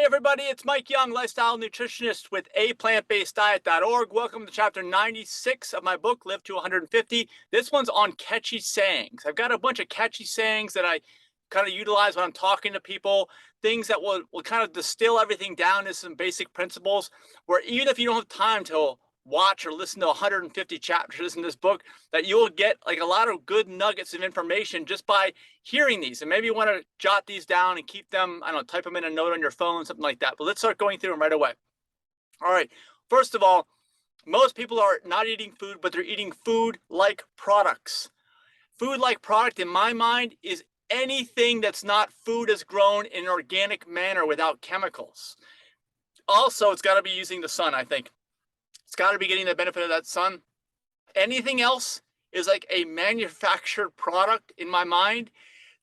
Hey everybody, it's Mike Young, lifestyle nutritionist with aPlantBasedDiet.org. Welcome to chapter 96 of my book, Live to 150. This one's on catchy sayings. I've got a bunch of catchy sayings that I kind of utilize when I'm talking to people, things that will kind of distill everything down to some basic principles where even if you don't have time to watch or listen to 150 chapters in this book, that you'll get like a lot of good nuggets of information just by hearing these. And maybe you want to jot these down and keep them, I don't know, type them in a note on your phone, something like that. But let's start going through them right away. All right. First of all, most people are not eating food, but they're eating food-like products. Food-like product, in my mind, is anything that's not food as grown in an organic manner without chemicals. Also, it's got to be using the sun, I think. It's got to be getting the benefit of that sun. Anything else is like a manufactured product in my mind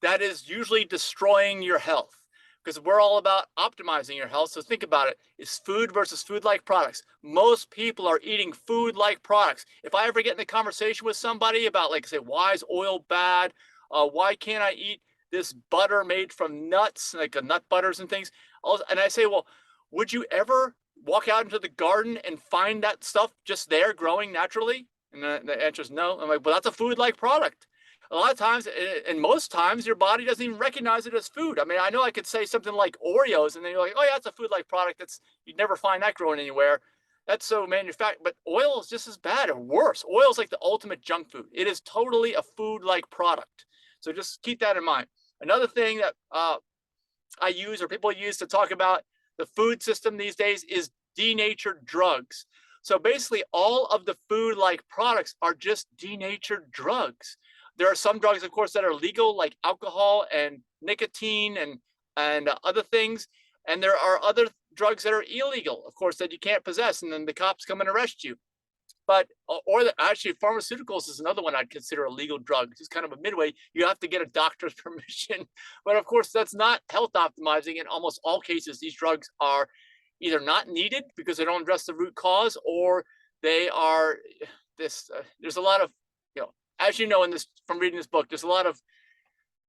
that is usually destroying your health, because we're all about optimizing your health. So think about it. It's food versus food-like products. Most people are eating food-like products. If I ever get in a conversation with somebody about, like, say, why is oil bad? Why can't I eat this butter made from nuts, like nut butters and things? And I say, well, would you ever walk out into the garden and find that stuff just there growing naturally? And the answer is no. I'm like, well, that's a food-like product. A lot of times, and most times, your body doesn't even recognize it as food. I mean, I know I could say something like Oreos, and then you're like, oh yeah, it's a food-like product. You'd never find that growing anywhere. That's so manufactured. But oil is just as bad or worse. Oil is like the ultimate junk food. It is totally a food-like product. So just keep that in mind. Another thing that I use, or people use to talk about the food system these days, is denatured drugs. So basically all of the food-like products are just denatured drugs. There are some drugs, of course, that are legal, like alcohol and nicotine and other things. And there are other drugs that are illegal, of course, that you can't possess, and then the cops come and arrest you. But, actually, pharmaceuticals is another one I'd consider a legal drug. It's kind of a midway. You have to get a doctor's permission. But of course, that's not health optimizing. In almost all cases, these drugs are either not needed because they don't address the root cause, or they are there's a lot of, as you know, from reading this book, there's a lot of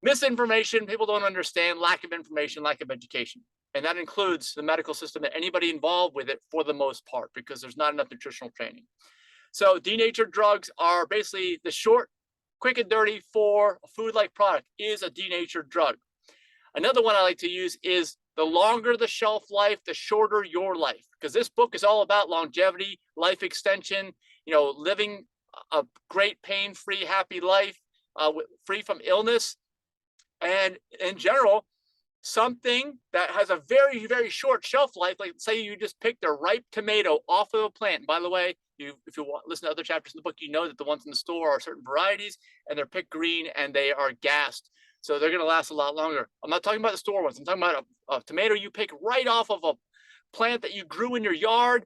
misinformation. People don't understand, lack of information, lack of education. And that includes the medical system and anybody involved with it for the most part, because there's not enough nutritional training. So denatured drugs are basically the short, quick and dirty for a food-like product is a denatured drug. Another one I like to use is the longer the shelf life, the shorter your life, because this book is all about longevity, life extension, living a great pain-free, happy life, free from illness. And in general, something that has a very, very short shelf life, like say you just picked a ripe tomato off of a plant. And by the way, if you listen to other chapters in the book, you know that the ones in the store are certain varieties, and they're picked green and they are gassed. So they're going to last a lot longer. I'm not talking about the store ones. I'm talking about a tomato you pick right off of a plant that you grew in your yard,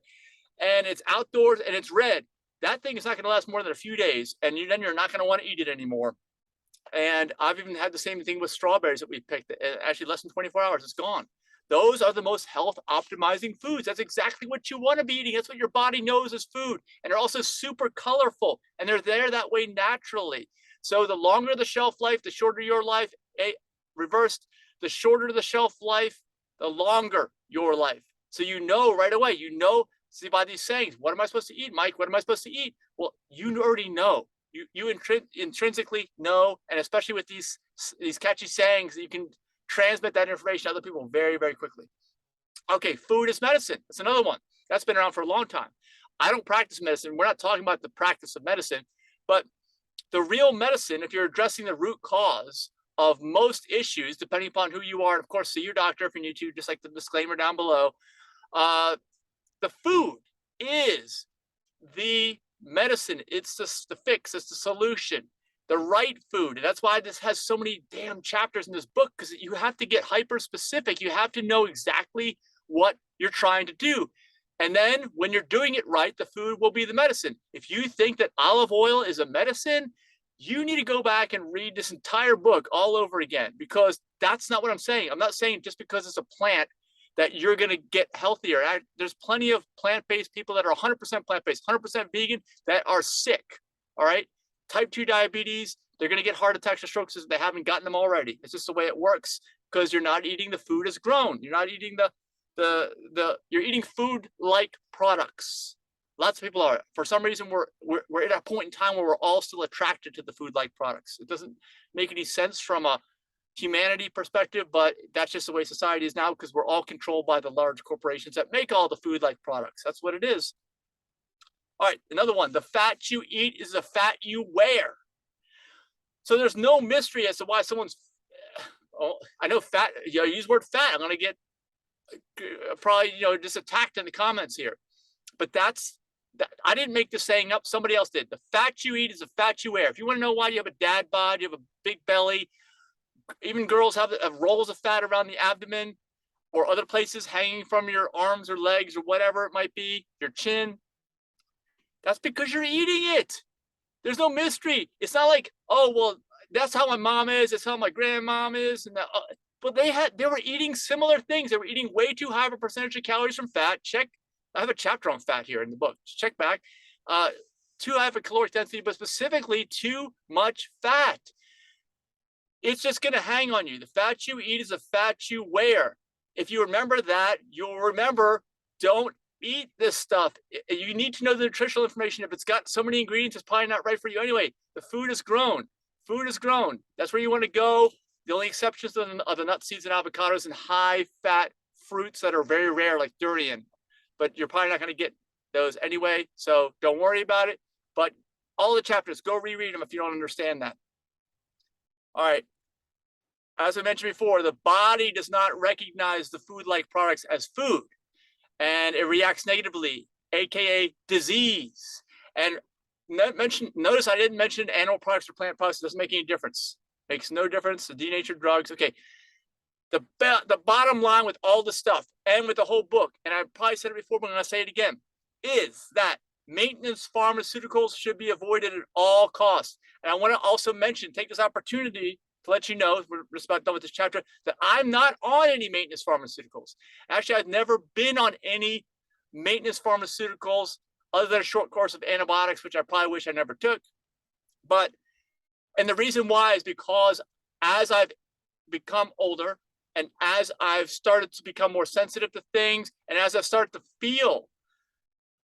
and it's outdoors and it's red. That thing is not going to last more than a few days, and then you're not going to want to eat it anymore. And I've even had the same thing with strawberries that we picked. Actually, less than 24 hours, it's gone. Those are the most health optimizing foods. That's exactly what you want to be eating. That's what your body knows as food. And they're also super colorful, and they're there that way naturally. So the longer the shelf life, the shorter your life. Reversed, the shorter the shelf life, the longer your life. So you know right away, see by these sayings, what am I supposed to eat, Mike? What am I supposed to eat? Well, you already know. You intrinsically know, and especially with these catchy sayings, you can transmit that information to other people very, very quickly. Okay, food is medicine. That's another one. That's been around for a long time. I don't practice medicine. We're not talking about the practice of medicine, but the real medicine, if you're addressing the root cause of most issues, depending upon who you are, and of course, see your doctor if you need to, just like the disclaimer down below. The food is the medicine. It's the fix. It's the solution. The right food. And that's why this has so many damn chapters in this book, because you have to get hyper specific. You have to know exactly what you're trying to do. And then when you're doing it right, the food will be the medicine. If you think that olive oil is a medicine, you need to go back and read this entire book all over again, because that's not what I'm saying. I'm not saying just because it's a plant that you're going to get healthier. There's plenty of plant-based people that are 100% plant-based, 100% vegan, that are sick, all right? Type 2 diabetes, they're going to get heart attacks or strokes if they haven't gotten them already. It's just the way it works, because you're not eating the food as grown. You're not eating you're eating food-like products. Lots of people are. For some reason, we're at a point in time where we're all still attracted to the food-like products. It doesn't make any sense from a humanity perspective, but that's just the way society is now, because we're all controlled by the large corporations that make all the food-like products. That's what it is. All right, another one. The fat you eat is the fat you wear. So there's no mystery as to why someone's, oh, I know fat, you know, use the word fat, I'm going to get probably, you know, just attacked in the comments here. But I didn't make this saying up, somebody else did. The fat you eat is the fat you wear. If you want to know why you have a dad bod, you have a big belly, even girls have rolls of fat around the abdomen or other places hanging from your arms or legs or whatever it might be, your chin, that's because you're eating it. There's no mystery. It's not like, oh, well, that's how my mom is. That's how my grandmom is. And that, but they were eating similar things. They were eating way too high of a percentage of calories from fat. Check. I have a chapter on fat here in the book. Just check back. Too high of a caloric density, but specifically too much fat. It's just going to hang on you. The fat you eat is the fat you wear. If you remember that, you'll remember, don't eat this stuff. You need to know the nutritional information. If it's got so many ingredients, it's probably not right for you anyway. The food is grown. Food is grown. That's where you want to go. The only exceptions are the nuts, seeds, and avocados and high-fat fruits that are very rare, like durian. But you're probably not going to get those anyway, so don't worry about it. But all the chapters, go reread them if you don't understand that. All right. As I mentioned before, the body does not recognize the food-like products as food, and it reacts negatively, aka disease. And notice I didn't mention animal products or plant products. It doesn't make any difference. Makes no difference. The denatured drugs. Okay. The bottom line with all the stuff and with the whole book, and I probably said it before, but I'm going to say it again, is that maintenance pharmaceuticals should be avoided at all costs. And I want to also take this opportunity to let you know, we're just about done with this chapter, that I'm not on any maintenance pharmaceuticals. Actually, I've never been on any maintenance pharmaceuticals other than a short course of antibiotics, which I probably wish I never took. And the reason why is because as I've become older and as I've started to become more sensitive to things, and as I've started to feel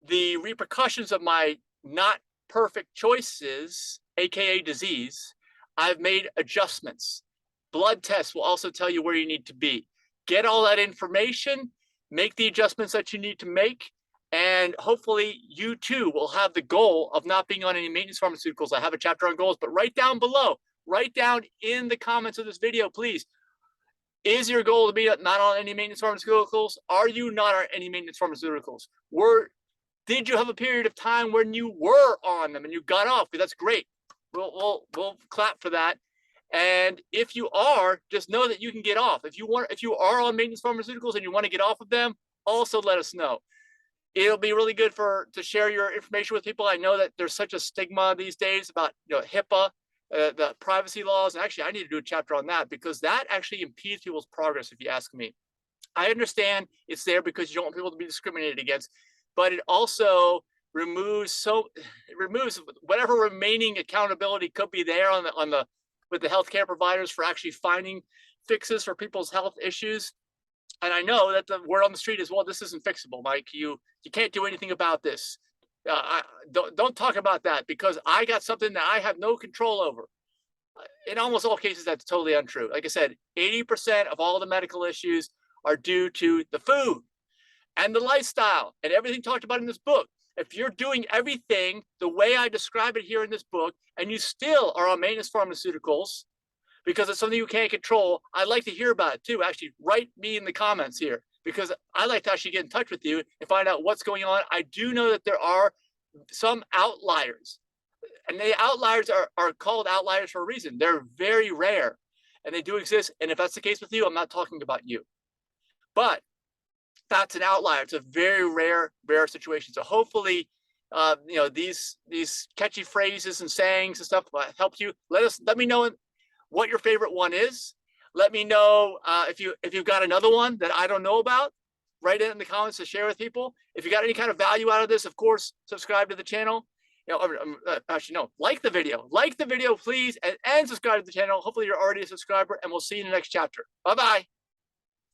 the repercussions of my not perfect choices, aka disease, I've made adjustments. Blood tests will also tell you where you need to be. Get all that information, make the adjustments that you need to make, and hopefully you too will have the goal of not being on any maintenance pharmaceuticals. I have a chapter on goals, but write down below, write down in the comments of this video, please. Is your goal to be not on any maintenance pharmaceuticals? Are you not on any maintenance pharmaceuticals? Did you have a period of time when you were on them and you got off? Because that's great. We'll clap for that. And if you are, just know that you can get off. If you are on maintenance pharmaceuticals and you want to get off of them, also let us know. It'll be really good to share your information with people. I know that there's such a stigma these days about HIPAA, the privacy laws. And actually, I need to do a chapter on that because that actually impedes people's progress, if you ask me. I understand it's there because you don't want people to be discriminated against, but it also removes whatever remaining accountability could be there with the healthcare providers for actually finding fixes for people's health issues. And I know that the word on the street is, well, this isn't fixable, Mike. You can't do anything about this. Don't talk about that because I got something that I have no control over. In almost all cases, that's totally untrue. Like I said, 80% of all the medical issues are due to the food and the lifestyle and everything talked about in this book. If you're doing everything the way I describe it here in this book, and you still are on maintenance pharmaceuticals because it's something you can't control, I'd like to hear about it too. Actually, write me in the comments here because I like to actually get in touch with you and find out what's going on. I do know that there are some outliers, and the outliers are called outliers for a reason. They're very rare, and they do exist. And if that's the case with you, I'm not talking about you. But that's an outlier. It's a very rare situation. So hopefully, these catchy phrases and sayings and stuff helped you. Let me know what your favorite one is. Let me know if you've got another one that I don't know about. Write it in the comments to share with people. If you got any kind of value out of this, of course, subscribe to the channel. Actually, no, like the video, please, and subscribe to the channel. Hopefully, you're already a subscriber, and we'll see you in the next chapter. Bye-bye.